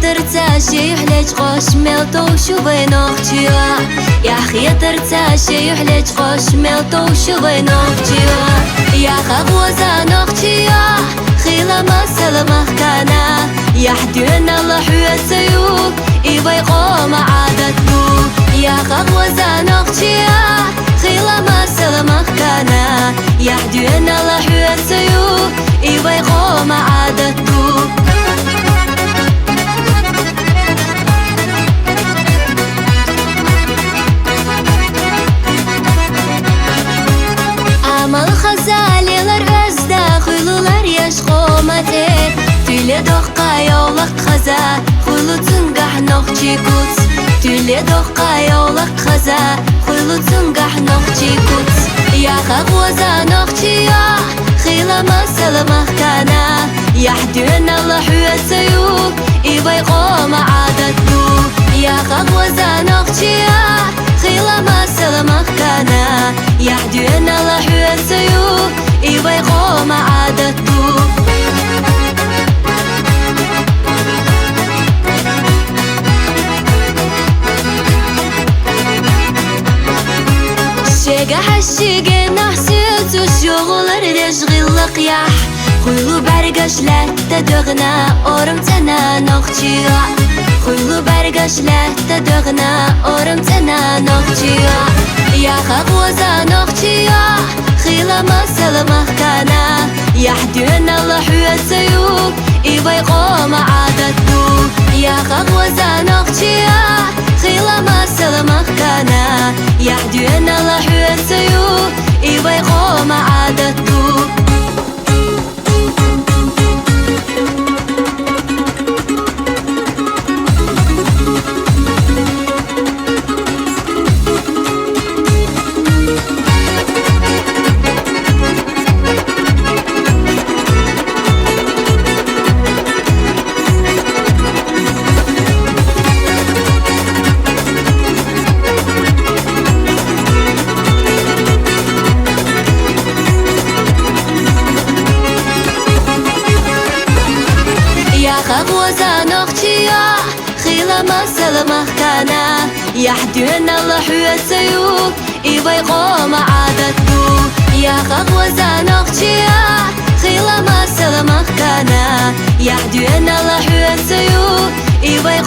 ترتاشي يحلج قوش ملتو شو بينوختيا يا أخي ترتاشي يحلج قوش ملتو شو بينوختيا يا خغوزا نوختيا خيلا ما سلمخ كانا يحدين الله حيسيو إيباي قوم عادتو يا خغوزا نوختيا خيلا ما سلمخ كانا يحدين الله حيسيو إيباي قوم عادتو Tüle doqqa yolaq qaza Xuylu tüngax noqchi kuts Tüle doqqa yolaq qaza Xuylu tüngax noqchi kuts Ya xaqwaza noqchi ya Xila masalamah kana Yahdun Allah huyasayu Ibay qoma aadatu Ya xaqwaza noqchi ya Xila masalamah kana Yahdun Allah huyasayu Ibay qoma aadatu حشيقي نحسيت الشغل رجغل قياح خلو برقش لا تدغنا أورمتنا نغتيا خلو برقش لا تدغنا أورمتنا نغتيا يا خغوزا نغتيا خيلا ما سلمخ كانا يحدون الله حيسيو إيباي قوم عادتو يا خغوزا نغتيا خيلا ما سلمخ كانا يحدون الله حيسيو إيباي قوم عادتو خغوزا نغتيا خيلا ما سلمخ كانا يحدون الله حيسيو إيباي قوم عادتو يا خغوزا نغتيا خيلا ما سلمخ كانا يحدون الله حيسيو إيباي